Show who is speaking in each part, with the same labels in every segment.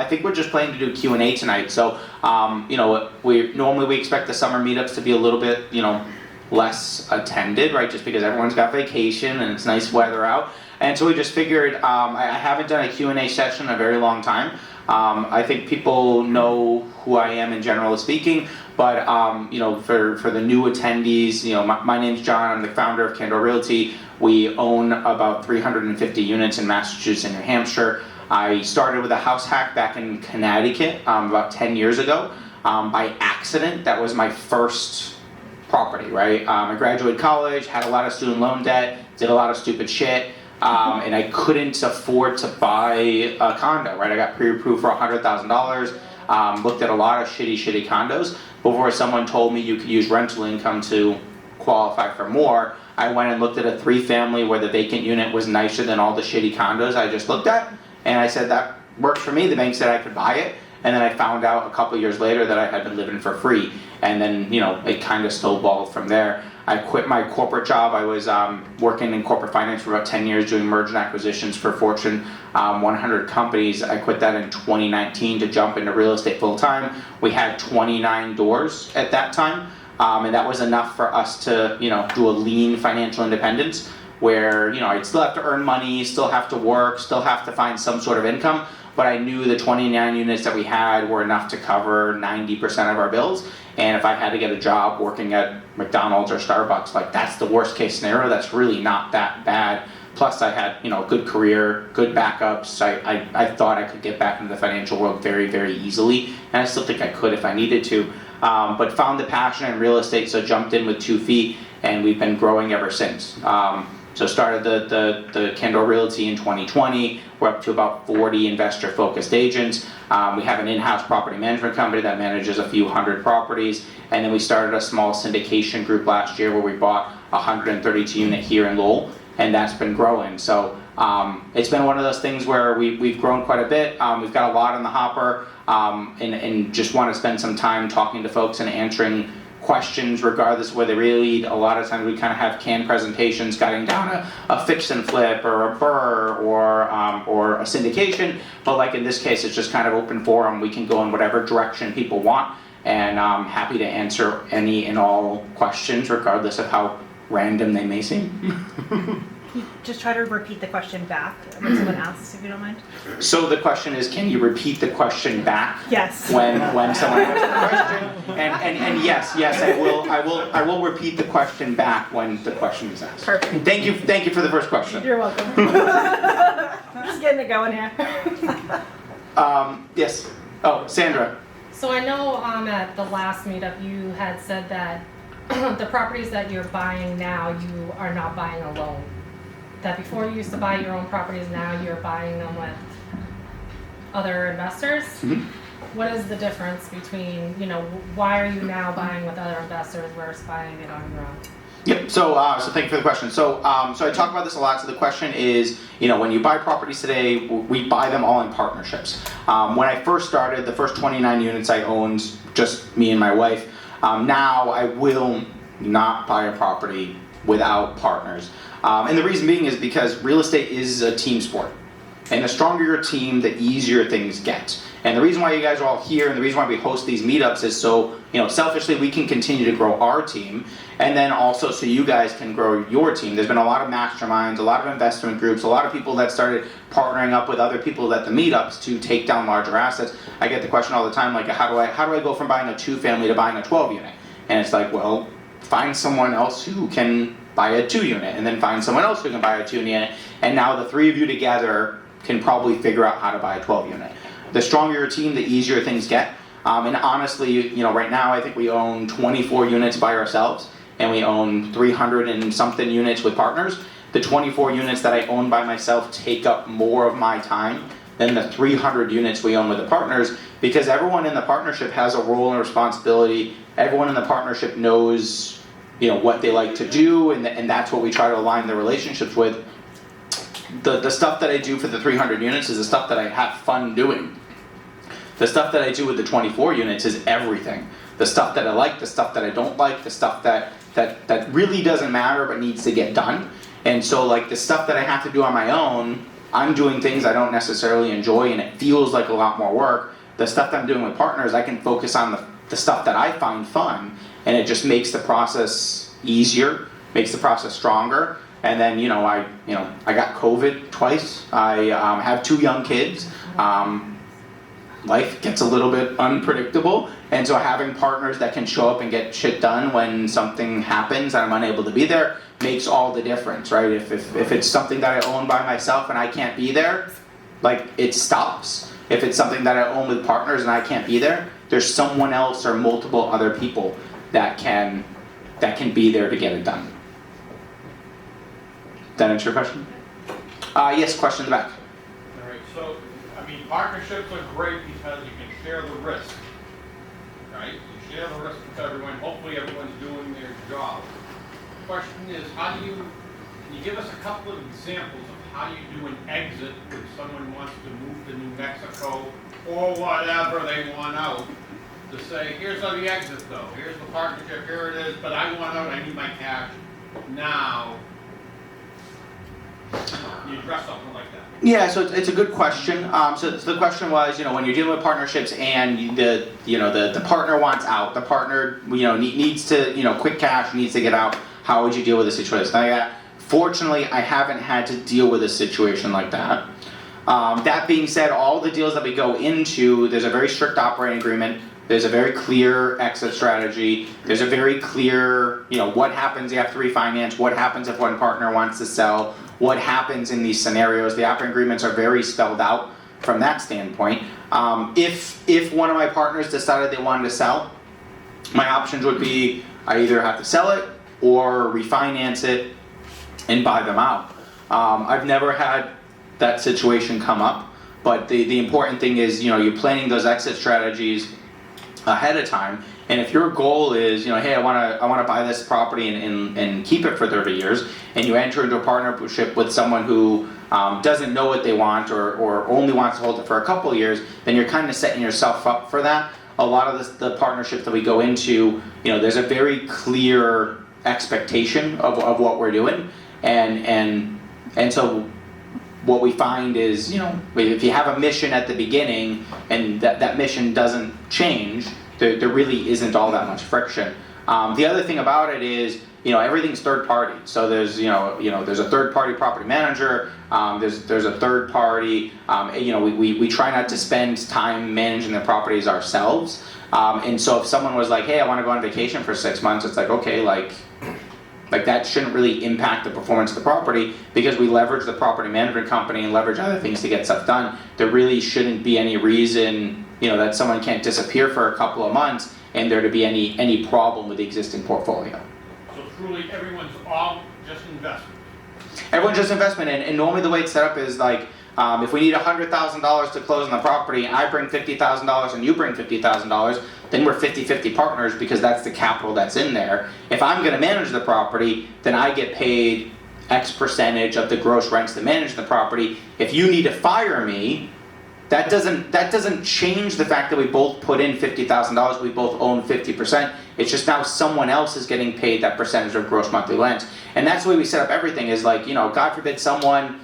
Speaker 1: I think we're just planning to do Q&A tonight. So, we expect the summer meetups to be a little bit, less attended, right? Just because everyone's got vacation and it's nice weather out. And so we just figured, I haven't done a Q&A session in a very long time. I think people know who I am in general speaking, but for the new attendees, my name's John. I'm the founder of Kendall Realty. We own about 350 units in Massachusetts and New Hampshire. I started with a house hack back in Connecticut about 10 years ago by accident. That was my first property, right? I graduated college, had a lot of student loan debt, did a lot of stupid shit. And I couldn't afford to buy a condo, right? I got pre-approved for $100,000, looked at a lot of shitty condos. Before someone told me you could use rental income to qualify for more, I went and looked at a 3-family where the vacant unit was nicer than all the shitty condos I just looked at. And I said, that works for me. The bank said I could buy it. And then I found out a couple years later that I had been living for free. And then, it kind of snowballed from there. I quit my corporate job. I was working in corporate finance for about 10 years doing merger and acquisitions for Fortune 100 companies. I quit that in 2019 to jump into real estate full time. We had 29 doors at that time. And that was enough for us to, do a lean financial independence where, I'd still have to earn money, still have to work, still have to find some sort of income. But I knew the 29 units that we had were enough to cover 90% of our bills. And if I had to get a job working at McDonald's or Starbucks, like that's the worst case scenario. That's really not that bad. Plus I had, a good career, good backups. I thought I could get back into the financial world very, very easily. And I still think I could if I needed to. But found the passion in real estate, so jumped in with 2 feet, and we've been growing ever since. So started the Kendall Realty in 2020. We're up to about 40 investor-focused agents. We have an in-house property management company that manages a few hundred properties. And then we started a small syndication group last year where we bought a 132 unit here in Lowell, and that's been growing. So it's been one of those things where we've grown quite a bit. We've got a lot in the hopper, and just want to spend some time talking to folks and answering questions regardless of where they really lead. A lot of times we kind of have canned presentations guiding down a fix and flip or a BRRRR or a syndication, but like in this case it's just kind of open forum. We can go in whatever direction people want, and I'm happy to answer any and all questions regardless of how random they may seem.
Speaker 2: Just try to repeat the question back when someone asks, if you don't mind.
Speaker 1: So the question is, can you repeat the question back?
Speaker 2: Yes.
Speaker 1: When someone asks the question, and yes, I will repeat the question back when the question is asked.
Speaker 2: Perfect.
Speaker 1: Thank you for the first question.
Speaker 2: You're welcome. Just getting it going here.
Speaker 1: Yes. Oh, Sandra.
Speaker 3: So I know at the last meetup you had said that the properties that you're buying now, you are not buying alone. That before you used to buy your own properties, now you're buying them with other investors.
Speaker 1: Mm-hmm.
Speaker 3: What is the difference between, why are you now buying with other investors versus buying it on your own?
Speaker 1: Yep. So thank you for the question. So I talk about this a lot. So the question is, when you buy properties today, we buy them all in partnerships. When I first started, the first 29 units I owned, just me and my wife. Now I will not buy a property without partners. And the reason being is because real estate is a team sport. And the stronger your team, the easier things get. And the reason why you guys are all here and the reason why we host these meetups is so, selfishly we can continue to grow our team, and then also so you guys can grow your team. There's been a lot of masterminds, a lot of investment groups, a lot of people that started partnering up with other people at the meetups to take down larger assets. I get the question all the time, like, how do I go from buying a 2-family to buying a 12-unit? And it's like, well, find someone else who can buy a 2-unit, and then find someone else who can buy a 2-unit, and now the 3 of you together can probably figure out how to buy a 12-unit. The stronger your team, the easier things get. And honestly, right now I think we own 24 units by ourselves, and we own 300 and something units with partners. The 24 units that I own by myself take up more of my time than the 300 units we own with the partners, because everyone in the partnership has a role and responsibility. Everyone in the partnership knows what they like to do, and that's what we try to align the relationships with. The stuff that I do for the 300 units is the stuff that I have fun doing. The stuff that I do with the 24 units is everything. The stuff that I like, the stuff that I don't like, the stuff that really doesn't matter but needs to get done. And so like the stuff that I have to do on my own, I'm doing things I don't necessarily enjoy and it feels like a lot more work, the stuff that I'm doing with partners, I can focus on the stuff that I find fun, and it just makes the process easier, makes the process stronger. And then, I got COVID twice. I have 2 young kids. Life gets a little bit unpredictable, and so having partners that can show up and get shit done when something happens and I'm unable to be there makes all the difference, right? If it's something that I own by myself and I can't be there, like, it stops. If it's something that I own with partners and I can't be there, there's someone else or multiple other people that can be there to get it done. That answer your question? Yes, question in the back.
Speaker 4: All right, so, partnerships are great because you can share the risk, right? You share the risk with everyone, hopefully everyone's doing their job. The question is, can you give us a couple of examples of how you do an exit when someone wants to move to New Mexico or whatever they want out, to say, here's how the exit though, here's the partnership, here it is, but I want out, I need my cash now. You address something like that.
Speaker 1: Yeah, so it's a good question. So the question was, when you're dealing with partnerships and the partner wants out, the partner needs to quick cash, needs to get out. How would you deal with a situation like that? Fortunately, I haven't had to deal with a situation like that. That being said, all the deals that we go into, there's a very strict operating agreement. There's a very clear exit strategy. There's a very clear, what happens if you have to refinance, what happens if one partner wants to sell, what happens in these scenarios. The operating agreements are very spelled out from that standpoint. If one of my partners decided they wanted to sell, my options would be I either have to sell it or refinance it and buy them out. I've never had that situation come up, but the important thing is, you're planning those exit strategies ahead of time. And if your goal is, hey, I want to buy this property and keep it for 30 years, and you enter into a partnership with someone who doesn't know what they want or only wants to hold it for a couple of years, then you're kind of setting yourself up for that. A lot of the partnerships that we go into, there's a very clear expectation of what we're doing, and so what we find is, if you have a mission at the beginning and that mission doesn't change, there really isn't all that much friction. The other thing about it is, everything's third party. So there's, there's a third party property manager. There's a third party. We try not to spend time managing the properties ourselves. And so if someone was like, hey, I want to go on vacation for 6 months, it's like, okay, like that shouldn't really impact the performance of the property, because we leverage the property management company and leverage other things to get stuff done. There really shouldn't be any reason, that someone can't disappear for a couple of months and there to be any problem with the existing portfolio.
Speaker 4: So truly, everyone's all just investment.
Speaker 1: Everyone's just investment, and normally the way it's set up is like, if we need $100,000 to close on the property, and I bring $50,000 and you bring $50,000, then we're 50-50 partners, because that's the capital that's in there. If I'm going to manage the property, then I get paid X percentage of the gross rents to manage the property. If you need to fire me, that doesn't change the fact that we both put in $50,000, we both own 50%. It's just now someone else is getting paid that percentage of gross monthly rents. And that's the way we set up everything, is like, God forbid someone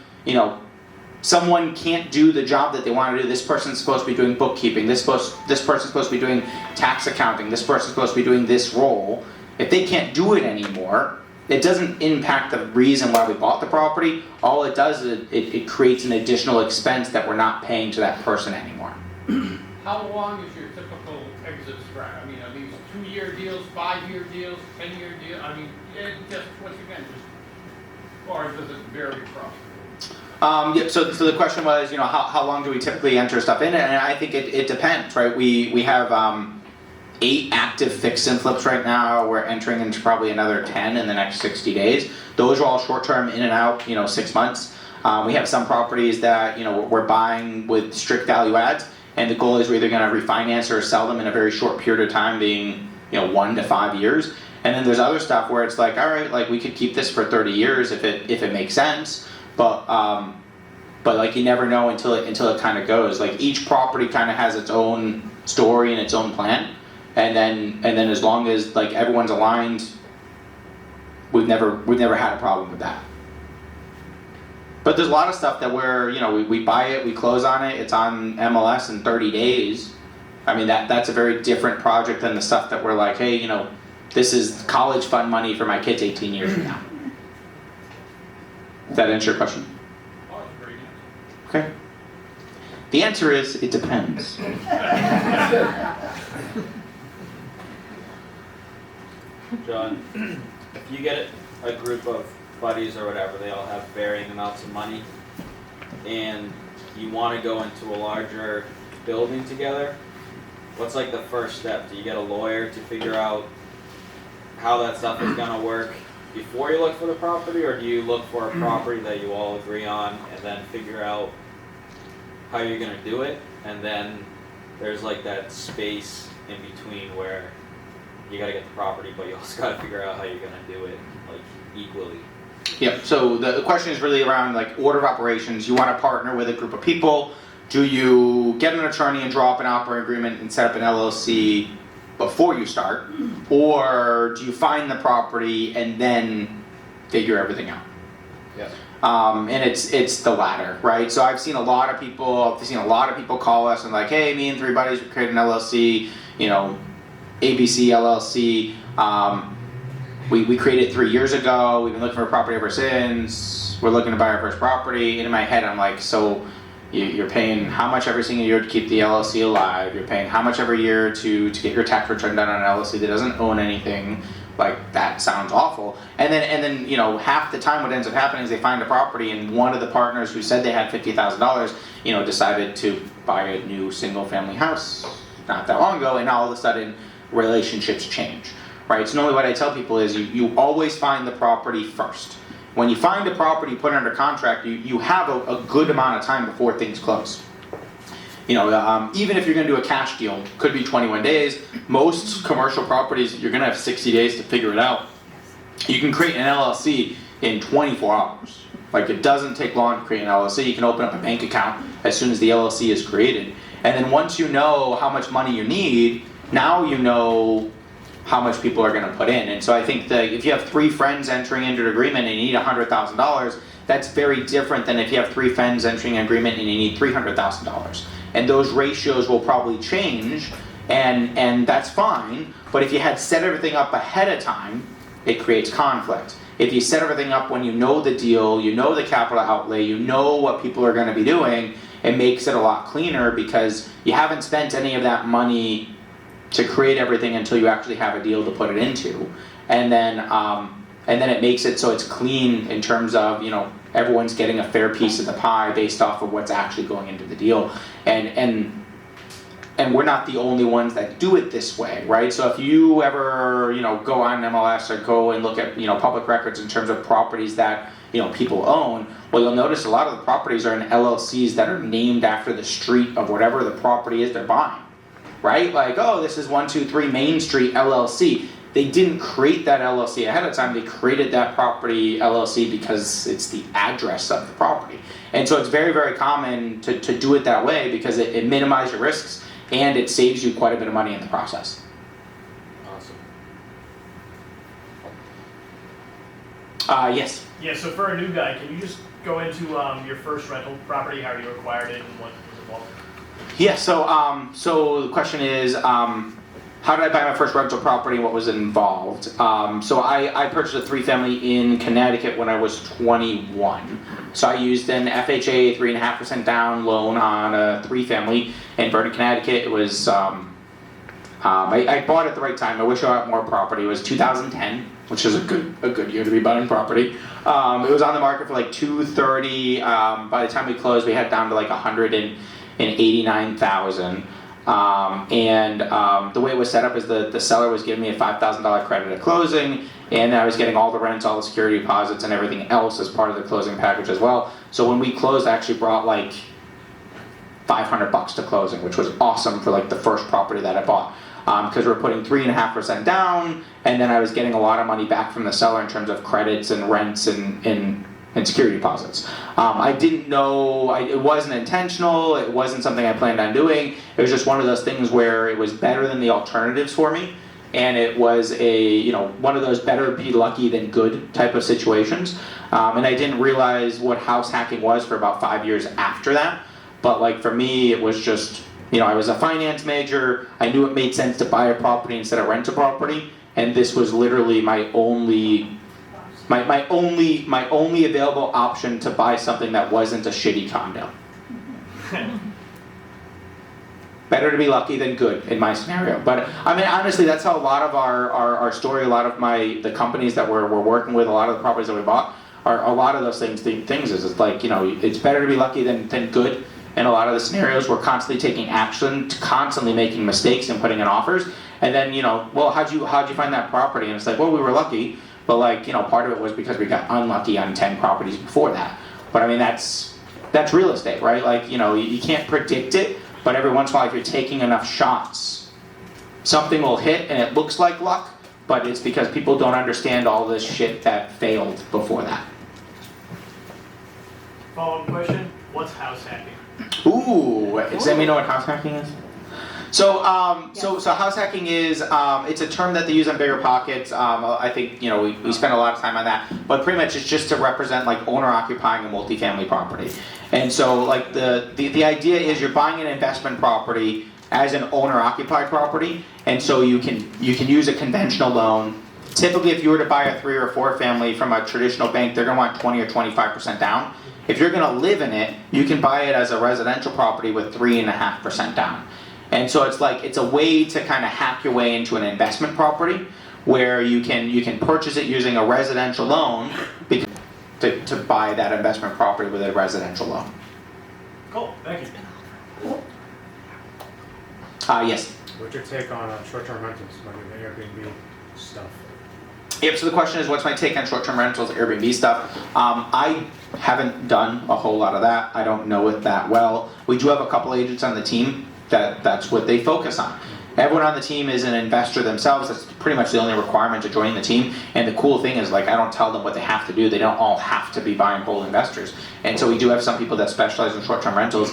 Speaker 1: can't do the job that they want to do. This person's supposed to be doing bookkeeping. This person's supposed to be doing tax accounting. This person's supposed to be doing this role. If they can't do it anymore, it doesn't impact the reason why we bought the property. All it does is it creates an additional expense that we're not paying to that person anymore.
Speaker 4: How long is your typical exit strat? Are these 2-year deals, 5-year deals, 10-year deals? It just, once again, or does it vary across?
Speaker 1: Yeah, so the question was, how long do we typically enter stuff in? And I think it depends, right? We have 8 active fix and flips right now. We're entering into probably another 10 in the next 60 days. Those are all short term, in and out, 6 months. We have some properties that, we're buying with strict value adds, and the goal is we're either going to refinance or sell them in a very short period of time, being 1 to 5 years. And then there's other stuff where it's like, all right, like we could keep this for 30 years if it makes sense. But like you never know until it kind of goes. Like each property kind of has its own story and its own plan, and then as long as like everyone's aligned, we've never had a problem with that. But there's a lot of stuff that we buy it, we close on it, it's on MLS in 30 days. I mean, that's a very different project than the stuff that we're like, hey, this is college fund money for my kids 18 years from now. Does that answer your question?
Speaker 4: Oh, it's a great answer.
Speaker 1: Okay. The answer is, it depends.
Speaker 5: John, if you get a group of buddies or whatever, they all have varying amounts of money, and you want to go into a larger building together, what's like the first step? Do you get a lawyer to figure out how that stuff is going to work before you look for the property, or do you look for a property that you all agree on and then figure out how you're going to do it, and then there's like that space in between where you got to get the property, but you also got to figure out how you're going to do it like equally?
Speaker 1: Yep, so the question is really around like order of operations. You want to partner with a group of people. Do you get an attorney and draw up an operating agreement and set up an LLC before you start? Or do you find the property and then figure everything out?
Speaker 5: Yeah.
Speaker 1: And it's the latter, right? So I've seen a lot of people call us and like, hey, me and 3 buddies, we created an LLC, ABC LLC. We created it 3 years ago. We've been looking for a property ever since. We're looking to buy our first property. And in my head, I'm like, so you're paying how much every single year to keep the LLC alive? You're paying how much every year to get your tax return done on an LLC that doesn't own anything? Like, that sounds awful. And then half the time what ends up happening is they find a property and one of the partners who said they had $50,000, decided to buy a new single family house not that long ago, and all of a sudden relationships change. Right, so normally what I tell people is you always find the property first. When you find a property, put it under contract, you have a good amount of time before things close. Even if you're going to do a cash deal, could be 21 days. Most commercial properties, you're going to have 60 days to figure it out. You can create an LLC in 24 hours. Like, it doesn't take long to create an LLC. You can open up a bank account as soon as the LLC is created. And then once you know how much money you need, now you know how much people are going to put in. And so I think that if you have 3 friends entering into an agreement and you need $100,000, that's very different than if you have 3 friends entering an agreement and you need $300,000. And those ratios will probably change, and that's fine. But if you had set everything up ahead of time, it creates conflict. If you set everything up when you know the deal, you know the capital outlay, you know what people are going to be doing, it makes it a lot cleaner because you haven't spent any of that money to create everything until you actually have a deal to put it into. And then it makes it so it's clean in terms of, everyone's getting a fair piece of the pie based off of what's actually going into the deal. And we're not the only ones that do it this way, right? So if you ever, go on MLS or go and look at, public records in terms of properties that, people own, well, you'll notice a lot of the properties are in LLCs that are named after the street of whatever the property is they're buying, right? Like, oh, this is 123 Main Street LLC. They didn't create that LLC ahead of time. They created that property LLC because it's the address of the property. And so it's very, very common to do it that way because it minimizes your risks and it saves you quite a bit of money in the process.
Speaker 5: Awesome.
Speaker 1: Yes.
Speaker 6: Yeah, so for a new guy, can you just go into your first rental property, how you acquired it, and what was involved?
Speaker 1: Yeah, so the question is, how did I buy my first rental property and what was involved? So I purchased a 3-family in Connecticut when I was 21. So I used an FHA 3.5% down loan on a 3-family in Vernon, Connecticut. It was, I bought it at the right time. I wish I had more property. It was 2010, which is a good year to be buying property. It was on the market for like $230. By the time we closed, we had down to like $189,000. The way it was set up is the seller was giving me a $5,000 credit at closing, and I was getting all the rents, all the security deposits, and everything else as part of the closing package as well. So when we closed, I actually brought like $500 to closing, which was awesome for like the first property that I bought. Because we're putting 3.5% down, and then I was getting a lot of money back from the seller in terms of credits and rents and security deposits. I didn't know, it wasn't intentional, it wasn't something I planned on doing. It was just one of those things where it was better than the alternatives for me. and it was a, one of those better be lucky than good type of situations. And I didn't realize what house hacking was for about 5 years after that. But like for me, it was just, I was a finance major. I knew it made sense to buy a property instead of rent a property, and this was literally my only available option to buy something that wasn't a shitty condo. Better to be lucky than good in my scenario. But I mean, honestly, that's how a lot of our story, a lot of the companies that we're working with, a lot of the properties that we bought, are a lot of those things is it's like, it's better to be lucky than good. In a lot of the scenarios, we're constantly taking action, constantly making mistakes and putting in offers. And then, well, how'd you find that property? And it's like, well, we were lucky, but like, part of it was because we got unlucky on 10 properties before that. But I mean, that's real estate, right? Like, you can't predict it, but every once in a while, if you're taking enough shots, something will hit and it looks like luck, but it's because people don't understand all this shit that failed before that.
Speaker 6: Follow-up question, what's house hacking?
Speaker 1: Ooh, does anybody know what house hacking is? So house hacking is, it's a term that they use on Bigger Pockets. I think, we spend a lot of time on that, but pretty much it's just to represent like owner occupying a multifamily property. And so like the idea is you're buying an investment property as an owner occupied property, and so you can use a conventional loan. Typically, if you were to buy a 3 or 4 family from a traditional bank, they're gonna want 20 or 25% down. If you're gonna live in it, you can buy it as a residential property with 3.5% down. And so it's a way to kind of hack your way into an investment property where you can purchase it using a residential loan to buy that investment property with a residential loan.
Speaker 6: Cool, thank you.
Speaker 1: Yes.
Speaker 7: What's your take on short-term rentals, like the Airbnb stuff?
Speaker 1: Yep, so the question is, what's my take on short-term rentals, Airbnb stuff? I haven't done a whole lot of that. I don't know it that well. We do have a couple agents on the team that's what they focus on. Everyone on the team is an investor themselves. That's pretty much the only requirement to join the team. And the cool thing is, like, I don't tell them what they have to do. They don't all have to be buy and hold investors. And so we do have some people that specialize in short-term rentals.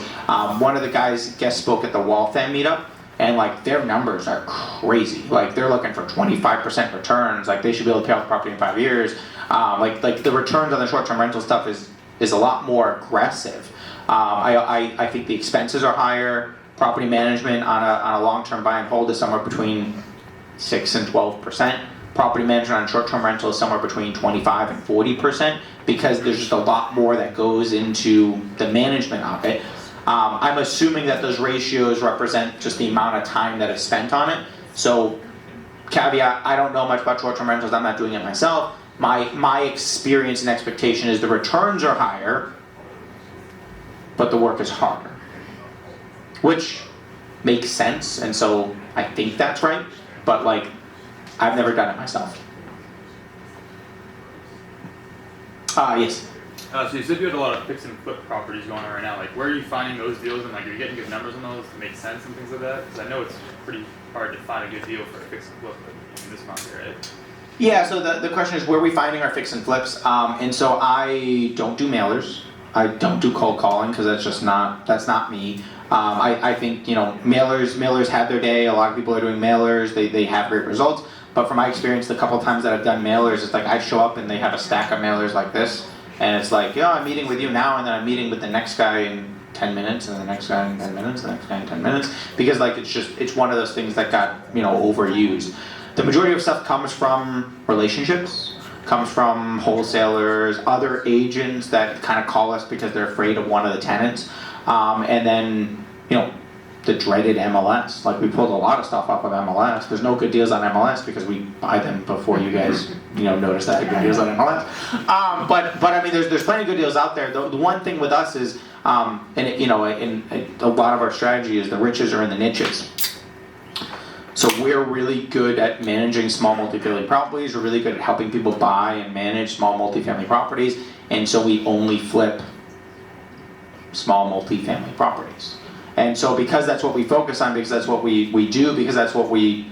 Speaker 1: One of the guys guest spoke at the Waltham meetup, and like their numbers are crazy. Like they're looking for 25% returns. Like they should be able to pay off the property in 5 years. Like the returns on the short-term rental stuff is a lot more aggressive. I think the expenses are higher. Property management on a long-term buy and hold is somewhere between 6 and 12%. Property management on short-term rental is somewhere between 25 and 40% because there's just a lot more that goes into the management of it. I'm assuming that those ratios represent just the amount of time that is spent on it. So, caveat, I don't know much about short-term rentals. I'm not doing it myself. My experience and expectation is the returns are higher, but the work is harder. Which makes sense, and so I think that's right, but like, I've never done it myself. Yes.
Speaker 8: So you said you had a lot of fix and flip properties going on right now. Like, where are you finding those deals, and like, are you getting good numbers on those to make sense and things like that? Because I know it's pretty hard to find a good deal for a fix and flip in this market, right? Yeah.
Speaker 1: So the question is, where are we finding our fix and flips? And so I don't do mailers. I don't do cold calling because that's not me. I think mailers have their day. A lot of people are doing mailers. They have great results. But from my experience, the couple times that I've done mailers, it's like I show up and they have a stack of mailers like this. And it's like, I'm meeting with you now, and then I'm meeting with the next guy in 10 minutes, and the next guy in 10 minutes, and the next guy in 10 minutes. Because like it's one of those things that got overused. The majority of stuff comes from relationships, comes from wholesalers, other agents that kind of call us because they're afraid of one of the tenants. And then, the dreaded MLS. Like we pulled a lot of stuff off of MLS. There's no good deals on MLS because we buy them before you guys, notice that good deals on MLS. But I mean, there's plenty of good deals out there. The one thing with us is, and a lot of our strategy is the riches are in the niches. So we're really good at managing small multifamily properties. We're really good at helping people buy and manage small multifamily properties. And so we only flip small multifamily properties. And so because that's what we focus on, because that's what we do, because that's what we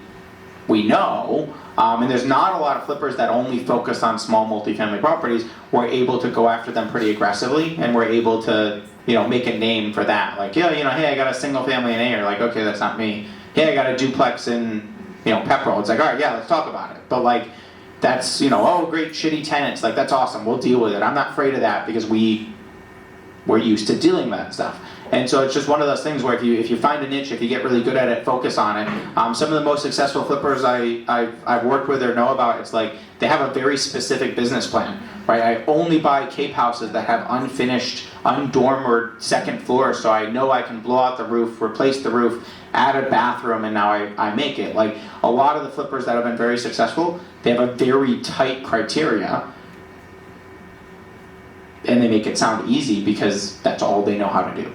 Speaker 1: know, and there's not a lot of flippers that only focus on small multifamily properties, we're able to go after them pretty aggressively, and we're able to make a name for that. Like, hey, I got a single family in A, or like, okay, that's not me. Hey, I got a duplex in pep roll. It's like, all right, yeah, let's talk about it. But like, that's, oh, great shitty tenants, like that's awesome, we'll deal with it. I'm not afraid of that because we're used to dealing with that stuff. And so it's just one of those things where if you find a niche, if you get really good at it, focus on it. Some of the most successful flippers I've worked with or know about, it's like they have a very specific business plan, right? I only buy Cape houses that have unfinished, undormered second floors, so I know I can blow out the roof, replace the roof, add a bathroom, and now I make it. Like a lot of the flippers that have been very successful, they have a very tight criteria, and they make it sound easy because that's all they know how to do.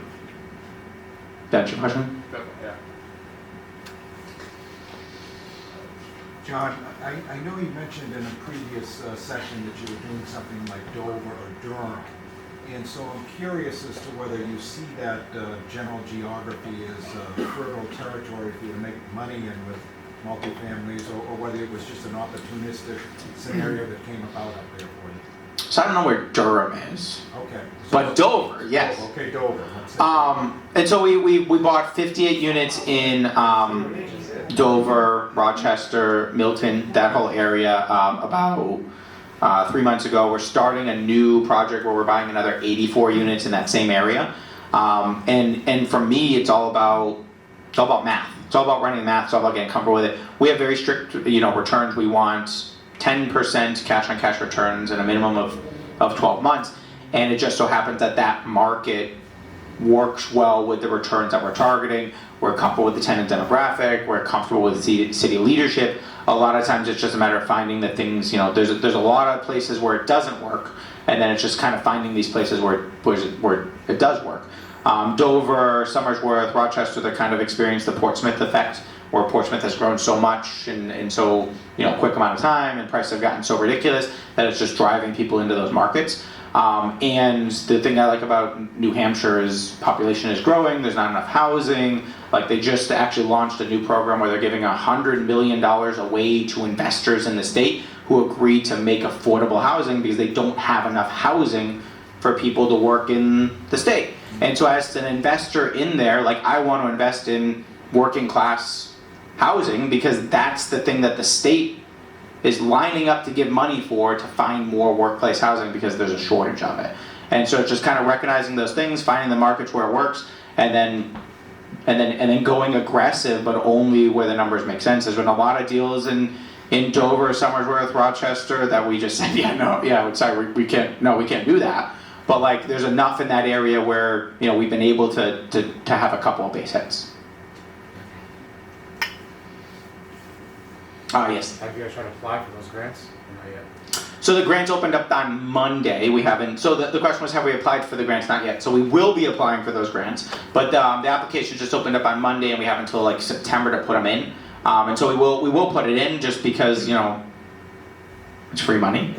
Speaker 1: That's your question?
Speaker 8: Yeah.
Speaker 9: John, I know you mentioned in a previous session that you were doing something like Dover or Durham, and so I'm curious as to whether you see that general geography as fertile territory for you to make money in with multifamilies, or whether it was just an opportunistic scenario that came about up there for you.
Speaker 1: So I don't know where Durham is,
Speaker 9: Okay.
Speaker 1: but Dover, yes.
Speaker 9: Oh, okay, Dover. That's it.
Speaker 1: And so we bought 58 units in Dover, Rochester, Milton, that whole area about 3 months ago. We're starting a new project where we're buying another 84 units in that same area. And for me, it's all about math. It's all about running math. It's all about getting comfortable with it. We have very strict, returns. We want 10% cash-on-cash returns in a minimum of 12 months. And it just so happens that market works well with the returns that we're targeting. We're comfortable with the tenant demographic. We're comfortable with city leadership. A lot of times it's just a matter of finding the things, there's a lot of places where it doesn't work, and then it's just kind of finding these places where it does work. Dover, Somersworth, Rochester, they kind of experienced the Portsmouth effect, where Portsmouth has grown so much in so quick amount of time, and prices have gotten so ridiculous that it's just driving people into those markets. And the thing I like about New Hampshire is population is growing, there's not enough housing. Like they just actually launched a new program where they're giving $100 million away to investors in the state who agreed to make affordable housing because they don't have enough housing for people to work in the state. And so as an investor in there, like I want to invest in working class housing because that's the thing that the state is lining up to give money for, to find more workplace housing because there's a shortage of it. And so it's just kind of recognizing those things, finding the markets where it works, and then going aggressive, but only where the numbers make sense. There's been a lot of deals in Dover, Somersworth, Rochester that we just said, sorry, we can't do that. But like, there's enough in that area where we've been able to have a couple of base hits. Yes.
Speaker 7: Have you guys tried to apply for those grants? Or not yet?
Speaker 1: So the grants opened up on Monday. We haven't. So the question was, have we applied for the grants? Not yet. So we will be applying for those grants. But the application just opened up on Monday, and we have until like September to put them in. And so we will put it in just because it's free money.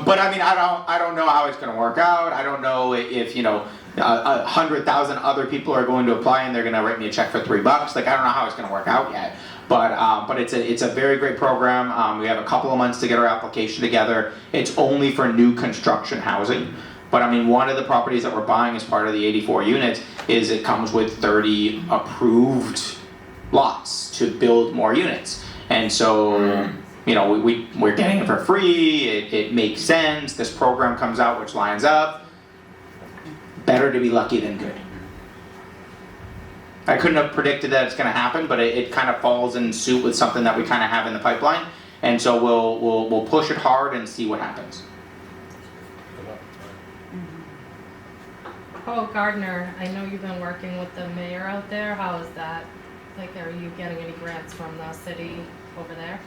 Speaker 1: But I mean, I don't know how it's going to work out. I don't know if 100,000 other people are going to apply and they're going to write me a check for $3. Like I don't know how it's going to work out yet. But it's a very great program. We have a couple of months to get our application together. It's only for new construction housing. But I mean, one of the properties that we're buying as part of the 84 units is it comes with 30 approved lots to build more units. And so, we're getting it for free. It makes sense. This program comes out, which lines up. Better to be lucky than good. I couldn't have predicted that it's going to happen, but it kind of falls in suit with something that we kind of have in the pipeline. And so we'll push it hard and see what happens.
Speaker 3: Oh, Gardner, I know you've been working with the mayor out there. How is that? Like, are you getting any grants from the city over there?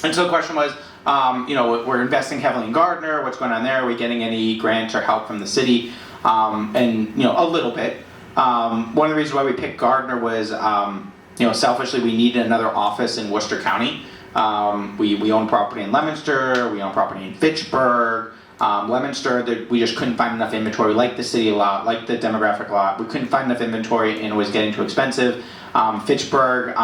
Speaker 1: And so the question was, we're investing heavily in Gardner. What's going on there? Are we getting any grants or help from the city? And a little bit. One of the reasons why we picked Gardner was, selfishly we needed another office in Worcester County. We own property in Leominster. We own property in Fitchburg. Leominster, we just couldn't find enough inventory. Like the city a lot, like the demographic a lot. We couldn't find enough inventory, and it was getting too expensive. Fitchburg,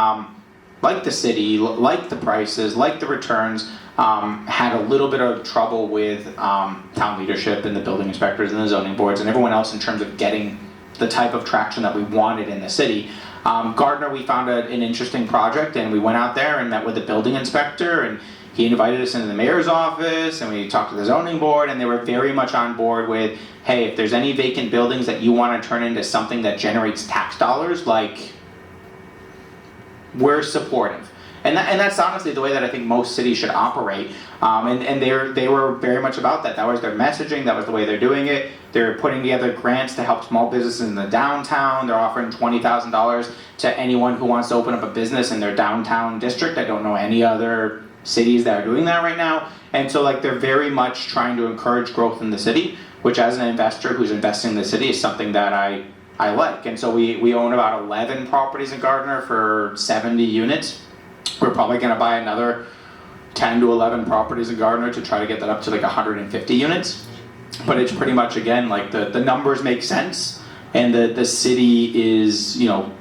Speaker 1: like the city, like the prices, like the returns, had a little bit of trouble with town leadership and the building inspectors and the zoning boards and everyone else in terms of getting the type of traction that we wanted in the city. Gardner, we found an interesting project, and we went out there and met with the building inspector, and he invited us into the mayor's office, and we talked to the zoning board, and they were very much on board with, hey, if there's any vacant buildings that you want to turn into something that generates tax dollars, like, we're supportive. And that's honestly the way that I think most cities should operate. And they were very much about that. That was their messaging, that was the way they're doing it. They're putting together grants to help small businesses in the downtown. They're offering $20,000 to anyone who wants to open up a business in their downtown district. I don't know any other cities that are doing that right now. And so like they're very much trying to encourage growth in the city, which as an investor who's investing in the city is something that I like. And so we own about 11 properties in Gardner for 70 units. We're probably gonna buy another 10 to 11 properties in Gardner to try to get that up to like 150 units. But it's pretty much, again, like the numbers make sense, and the city is, you know,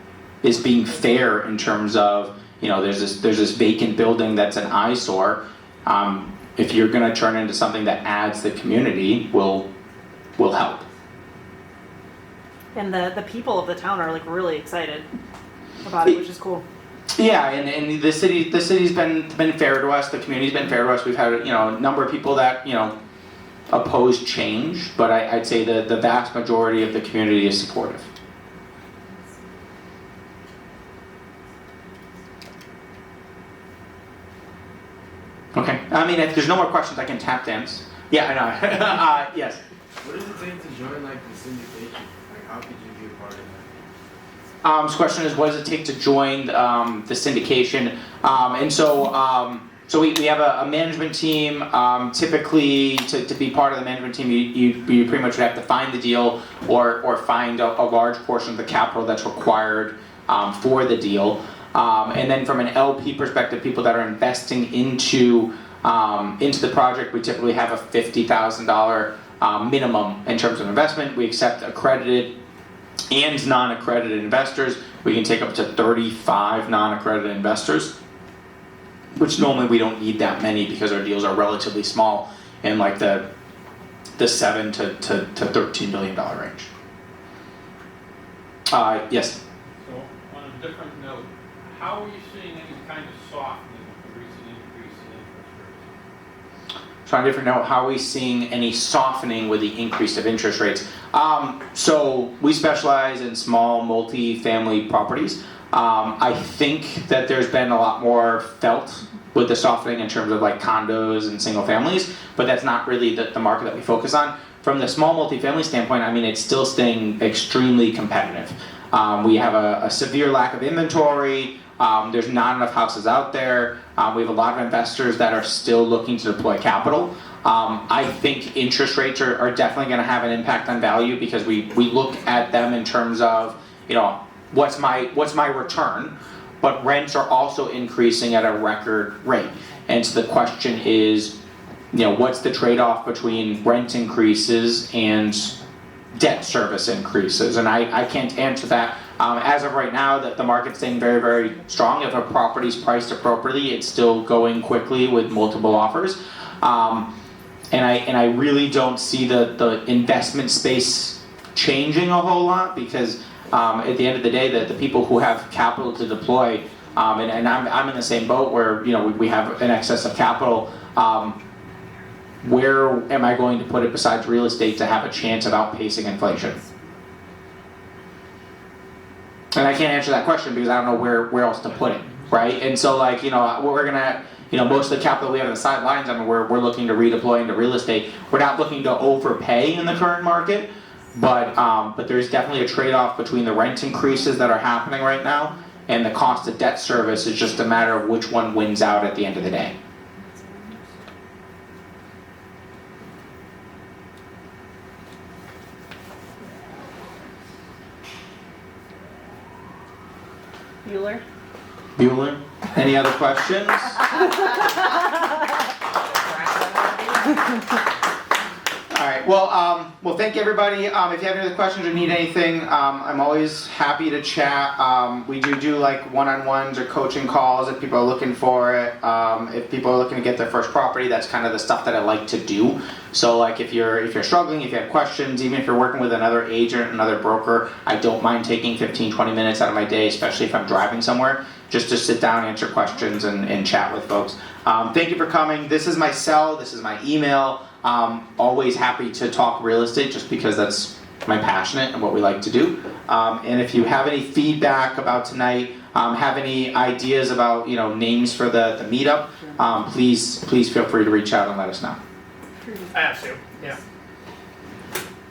Speaker 1: is being fair in terms of, you know, there's this vacant building that's an eyesore. If you're gonna turn into something that adds the community, will help.
Speaker 2: And the people of the town are like really excited about it, which is cool.
Speaker 1: Yeah, and the city's been fair to us. The community's been fair to us. We've had, you know, a number of people that, you know, oppose change, but I'd say the vast majority of the community is supportive. Okay, I mean, if there's no more questions, I can tap dance. Yeah, I know. Yes.
Speaker 10: What does it take to join like the syndication? Like how could you be a part of that?
Speaker 1: So the question is, what does it take to join the syndication? And so we have a management team. Typically, to be part of the management team, you pretty much would have to find the deal or find a large portion of the capital that's required for the deal. And then from an LP perspective, people that are investing into the project, we typically have a $50,000 minimum in terms of investment. We accept accredited and non-accredited investors. We can take up to 35 non-accredited investors, which normally we don't need that many because our deals are relatively small in like the $7 to $13 million range. Yes.
Speaker 4: So on a different note, how are you seeing any kind of softening with the recent increase in interest rates?
Speaker 1: So on a different note, how are we seeing any softening with the increase of interest rates? So we specialize in small multi-family properties. I think that there's been a lot more felt with the softening in terms of like condos and single families, but that's not really the market that we focus on. From the small multi-family standpoint, I mean, it's still staying extremely competitive. We have a severe lack of inventory. There's not enough houses out there. We have a lot of investors that are still looking to deploy capital. I think interest rates are definitely going to have an impact on value because we look at them in terms of, you know, what's my return, but rents are also increasing at a record rate. And so the question is, you know, what's the trade-off between rent increases and debt service increases? And I can't answer that. As of right now, the market's staying very, very strong. If a property's priced appropriately, it's still going quickly with multiple offers. And I really don't see the investment space changing a whole lot because at the end of the day, the people who have capital to deploy, and I'm in the same boat where, you know, we have an excess of capital. Where am I going to put it besides real estate to have a chance of outpacing inflation? And I can't answer that question because I don't know where else to put it, right? And so, like, you know, we're gonna, you know, most of the capital we have on the sidelines, I mean, we're looking to redeploy into real estate. We're not looking to overpay in the current market, but there's definitely a trade-off between the rent increases that are happening right now and the cost of debt service. Is just a matter of which one wins out at the end of the day. Bueller? Any other questions? right. Well, thank you, everybody. If you have any other questions or need anything, I'm always happy to chat. We do like one-on-ones or coaching calls if people are looking for it. If people are looking to get their first property, that's kind of the stuff that I like to do. So, like, if you're struggling, if you have questions, even if you're working with another agent, another broker, I don't mind taking 15, 20 minutes out of my day, especially if I'm driving somewhere, just to sit down, answer questions, and chat with folks. Thank you for coming. This is my cell. This is my email. Always happy to talk real estate just because that's my passionate and what we like to do. And if you have any feedback about tonight, have any ideas about names for the meetup, please feel free to reach out and let us know.
Speaker 6: I have to, yeah.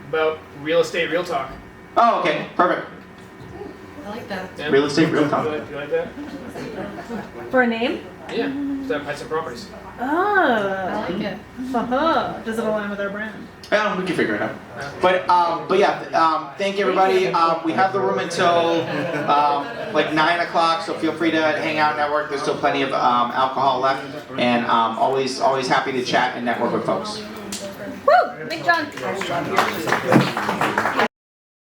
Speaker 6: About real estate, real talk.
Speaker 1: Oh, okay, perfect.
Speaker 3: I like that.
Speaker 6: Yeah.
Speaker 1: Real estate, real talk.
Speaker 6: You like that?
Speaker 2: For a name?
Speaker 6: Yeah, so I some properties.
Speaker 3: I
Speaker 2: Oh.
Speaker 3: like it.
Speaker 2: Does it align with our brand?
Speaker 1: Yeah, we can figure it out. But yeah, thank you, everybody. We have the room until like 9 o'clock, so feel free to hang out, network. There's still plenty of alcohol left, and always happy to chat and network with folks.
Speaker 2: Woo! Thanks, John.